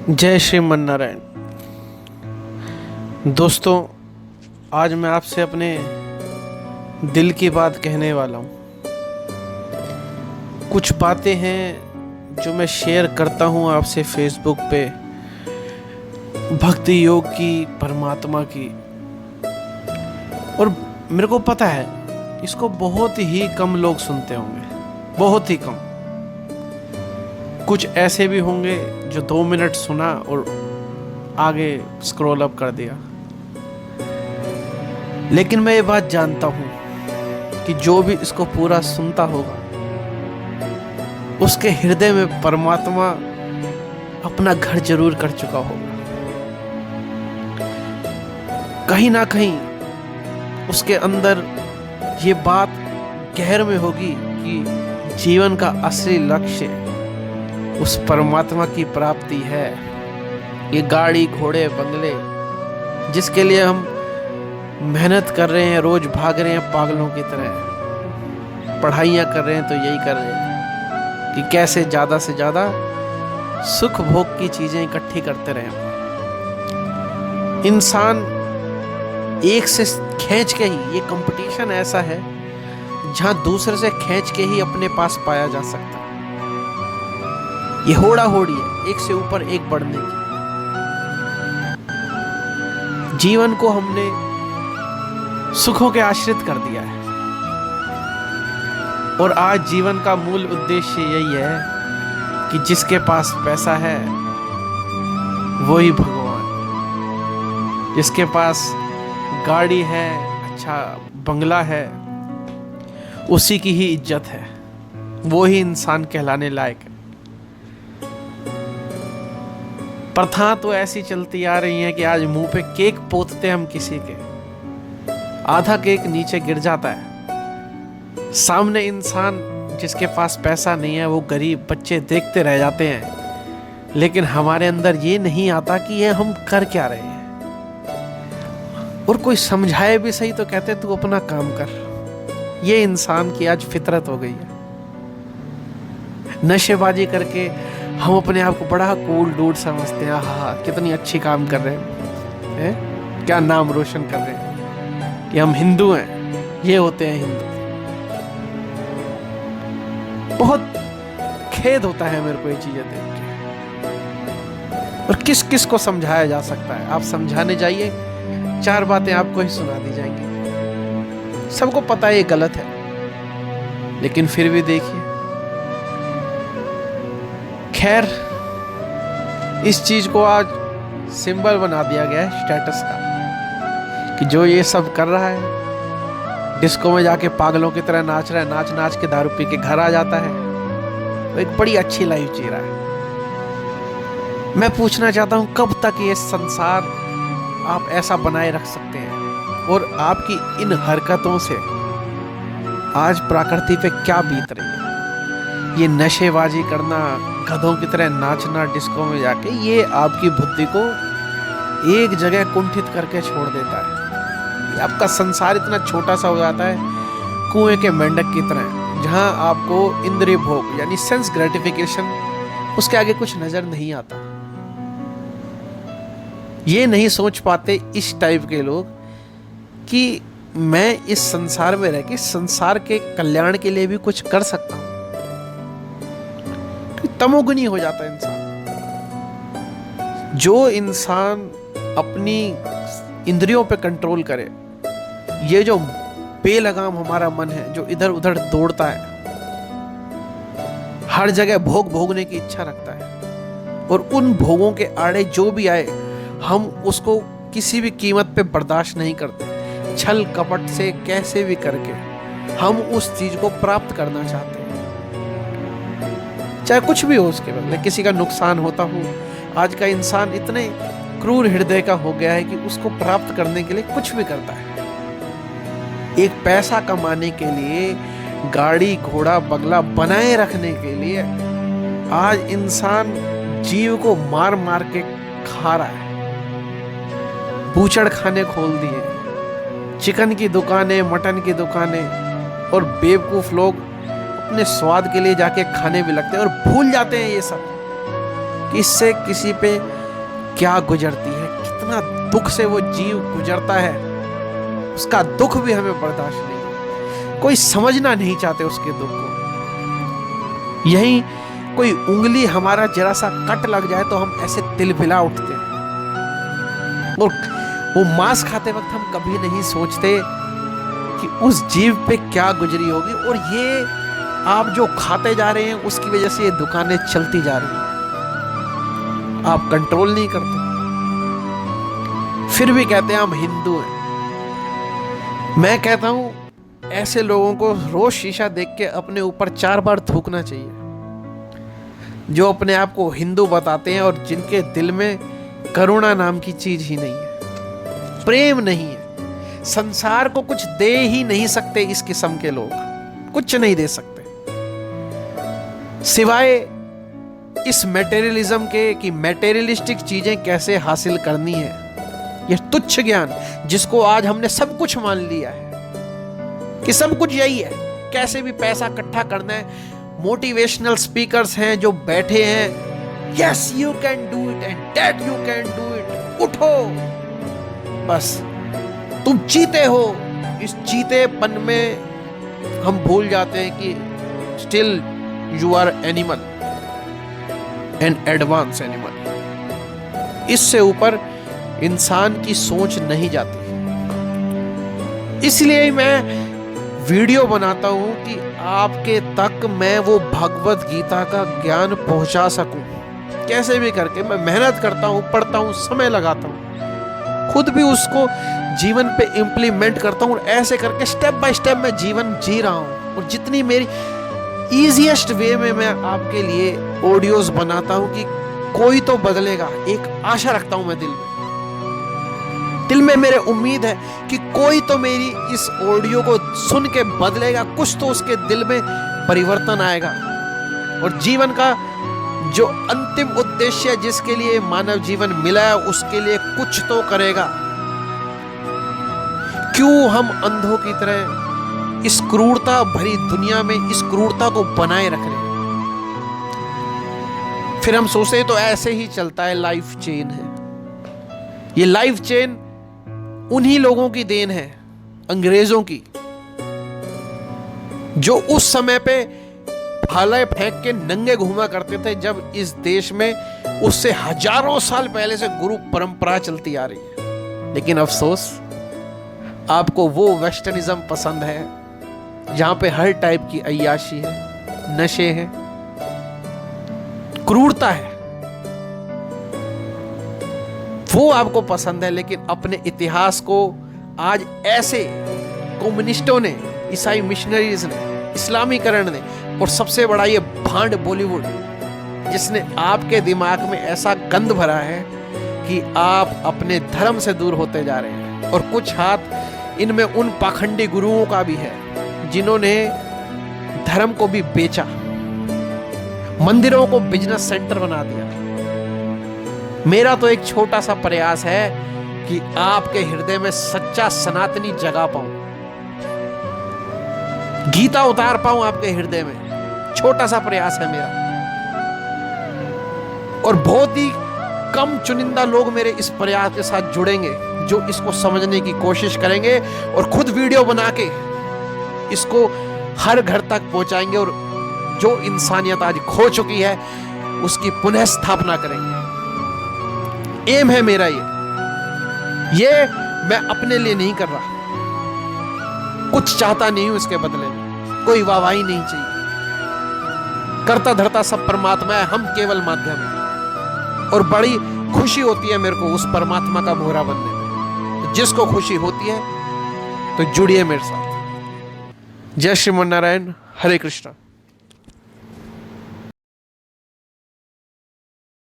जय श्रीमन नारायण। दोस्तों, आज मैं आपसे अपने दिल की बात कहने वाला हूँ। कुछ बातें हैं जो मैं शेयर करता हूँ आपसे फेसबुक पे, भक्ति योग की, परमात्मा की। और मेरे को पता है इसको बहुत ही कम लोग सुनते होंगे, बहुत ही कम। कुछ ऐसे भी होंगे जो 2 मिनट सुना और आगे स्क्रॉल अप कर दिया। लेकिन मैं ये बात जानता हूँ कि जो भी इसको पूरा सुनता होगा उसके हृदय में परमात्मा अपना घर जरूर कर चुका होगा। कहीं ना कहीं उसके अंदर ये बात गहर में होगी कि जीवन का असली लक्ष्य उस परमात्मा की प्राप्ति है। ये गाड़ी, घोड़े, बंगले जिसके लिए हम मेहनत कर रहे हैं, रोज भाग रहे हैं पागलों की तरह, पढ़ाइयाँ कर रहे हैं तो यही कर रहे हैं कि कैसे ज़्यादा से ज़्यादा सुख भोग की चीज़ें इकट्ठी करते रहें। इंसान एक से खींच के ही, ये कंपटीशन ऐसा है जहाँ दूसरे से खींच के ही अपने पास पाया जा सकता है। ये होड़ा होड़ी है, एक से ऊपर एक बढ़ने की। जीवन को हमने सुखों के आश्रित कर दिया है और आज जीवन का मूल उद्देश्य यही है कि जिसके पास पैसा है वो ही भगवान, जिसके पास गाड़ी है, अच्छा बंगला है, उसी की ही इज्जत है, वो ही इंसान कहलाने लायक है। प्रथा तो ऐसी चलती आ रही है कि आज मुंह पे केक पोतते हम किसी के, आधा केक नीचे गिर जाता है। सामने इंसान जिसके पास पैसा नहीं है, वो गरीब बच्चे देखते रह जाते हैं, लेकिन हमारे अंदर ये नहीं आता कि ये हम कर क्या रहे हैं। और कोई समझाए भी सही तो कहते तू अपना काम कर। ये इंसान की आज फितरत हो गई है। नशेबाजी करके हम अपने आप को बड़ा कूल डूड समझते हैं, हाँ कितनी अच्छी काम कर रहे हैं, क्या नाम रोशन कर रहे हैं कि हम हिंदू हैं, ये होते हैं हिंदू। बहुत खेद होता है मेरे को ये चीजें देख के। और किस किस को समझाया जा सकता है? आप समझाने जाइए, 4 बातें आपको ही सुना दी जाएंगी। सबको पता है ये गलत है, लेकिन फिर भी देखिए। खैर, इस चीज को आज सिंबल बना दिया गया है स्टेटस का, कि जो ये सब कर रहा है, डिस्को में जाके पागलों की तरह नाच रहा है, नाच नाच के दारू पी के घर आ जाता है, वो एक बड़ी अच्छी लाइफ जी रहा है। मैं पूछना चाहता हूं, कब तक ये संसार आप ऐसा बनाए रख सकते हैं? और आपकी इन हरकतों से आज प्रकृति पे क्या बीत रही है? ये नशेबाजी करना, गधों की तरह नाचना डिस्को में जाके, ये आपकी बुद्धि को एक जगह कुंठित करके छोड़ देता है। ये आपका संसार इतना छोटा सा हो जाता है, कुएं के मेंढक की तरह, जहां आपको इंद्रिय भोग यानी सेंस ग्रेटिफिकेशन, उसके आगे कुछ नजर नहीं आता। ये नहीं सोच पाते इस टाइप के लोग कि मैं इस संसार में रह के संसार के कल्याण के लिए भी कुछ कर सकता हूं। तमोगुनी हो जाता है इंसान। जो इंसान अपनी इंद्रियों पे कंट्रोल करे, ये जो बेलगाम हमारा मन है जो इधर उधर दौड़ता है, हर जगह भोग भोगने की इच्छा रखता है, और उन भोगों के आड़े जो भी आए हम उसको किसी भी कीमत पे बर्दाश्त नहीं करते। छल कपट से कैसे भी करके हम उस चीज को प्राप्त करना चाहते हैं, चाहे कुछ भी हो उसके बदले, किसी का नुकसान होता हो। आज का इंसान इतने क्रूर हृदय का हो गया है कि उसको प्राप्त करने के लिए कुछ भी करता है। एक पैसा कमाने के लिए, गाड़ी घोड़ा बंगला बनाए रखने के लिए आज इंसान जीव को मार मार के खा रहा है। बूचड़ खाने खोल दिए, चिकन की दुकानें, मटन की दुकानें, और बेवकूफ लोग अपने स्वाद के लिए जाके खाने भी लगते हैं और भूल जाते हैं ये सब कि इससे किसी पे क्या गुजरती है, कितना दुख से वो जीव गुजरता है, उसका दुख भी हमें बर्दाश्त नहीं, कोई समझना नहीं चाहते उसके दुख को। यही कोई उंगली हमारा जरा सा कट लग जाए तो हम ऐसे तिलबिला उठते हैं, और वो मांस खाते वक्त हम कभी नहीं सोचते कि उस जीव पे क्या गुजरी होगी, और ये आप जो खाते जा रहे हैं उसकी वजह से ये दुकानें चलती जा रही हैं, आप कंट्रोल नहीं करते, फिर भी कहते हैं हम हिंदू हैं। मैं कहता हूं ऐसे लोगों को रोज शीशा देख के अपने ऊपर 4 बार थूकना चाहिए, जो अपने आप को हिंदू बताते हैं और जिनके दिल में करुणा नाम की चीज ही नहीं है, प्रेम नहीं है। संसार को कुछ दे ही नहीं सकते इस किस्म के लोग, कुछ नहीं दे सकते सिवाय इस मटेरियलिज्म के कि मटेरियलिस्टिक चीजें कैसे हासिल करनी है। यह तुच्छ ज्ञान जिसको आज हमने सब कुछ मान लिया है कि सब कुछ यही है, कैसे भी पैसा इकट्ठा करना है। मोटिवेशनल स्पीकर्स हैं जो बैठे हैं, yes you can do it and that you can do it, उठो, बस तुम चीते हो। इस चीतेपन में हम भूल जाते हैं कि still you are animal, an advance animal. इससे ऊपर इंसान की सोच नहीं जाती। इसलिए मैं वीडियो बनाता हूं कि आपके तक मैं वो भगवत गीता का ज्ञान पहुंचा सकूं, कैसे भी करके। मैं मेहनत करता हूं, पढ़ता हूं, समय लगाता हूं, खुद भी उसको जीवन पे इम्प्लीमेंट करता हूं, और ऐसे करके स्टेप बाय स्टेप मैं जीवन जी रहा हूं। और जितनी मेरी ईजीएस्ट वे में मैं आपके लिए ऑडियोज बनाता हूं कि कोई तो बदलेगा, एक आशा रखता हूं मैं दिल में मेरे उम्मीद है कि कोई तो मेरी इस ऑडियो को सुन के बदलेगा, कुछ तो उसके दिल में परिवर्तन आएगा, और जीवन का जो अंतिम उद्देश्य जिसके लिए मानव जीवन मिला है उसके लिए कुछ तो करेगा। क्यों हम अंधों की तरह इस क्रूरता भरी दुनिया में इस क्रूरता को बनाए रख रहे हैं? फिर हम सोचते तो ऐसे ही चलता है, लाइफ चेन है। ये लाइफ चेन उन्हीं लोगों की देन है, अंग्रेजों की, जो उस समय पे भाले फेंक के नंगे घूमा करते थे, जब इस देश में उससे हजारों साल पहले से गुरु परंपरा चलती आ रही है। लेकिन अफसोस आपको वो वेस्टर्निज्म पसंद है जहां पे हर टाइप की अय्याशी है, नशे हैं, क्रूरता है, वो आपको पसंद है। लेकिन अपने इतिहास को आज ऐसे कम्युनिस्टों ने, ईसाई मिशनरीज ने, इस्लामीकरण ने, और सबसे बड़ा ये भांड बॉलीवुड, जिसने आपके दिमाग में ऐसा गंद भरा है कि आप अपने धर्म से दूर होते जा रहे हैं। और कुछ हाथ इनमें उन पाखंडी गुरुओं का भी है जिन्होंने धर्म को भी बेचा, मंदिरों को बिजनेस सेंटर बना दिया। मेरा तो एक छोटा सा प्रयास है कि आपके हृदय में सच्चा सनातनी जगा पाऊं, गीता उतार पाऊं आपके हृदय में। छोटा सा प्रयास है मेरा, और बहुत ही कम चुनिंदा लोग मेरे इस प्रयास के साथ जुड़ेंगे जो इसको समझने की कोशिश करेंगे और खुद वीडियो बना के इसको हर घर तक पहुंचाएंगे, और जो इंसानियत आज खो चुकी है उसकी पुनः स्थापना करेंगे। एम है मेरा ये मैं अपने लिए नहीं कर रहा, कुछ चाहता नहीं हूं इसके बदले में, कोई वाहवाही नहीं चाहिए। करता धरता सब परमात्मा है, हम केवल माध्यम हैं। और बड़ी खुशी होती है मेरे को उस परमात्मा का मोहरा बनने में। तो जिसको खुशी होती है तो जुड़िए मेरे साथ। जय श्रीमन नारायण, हरे कृष्णा।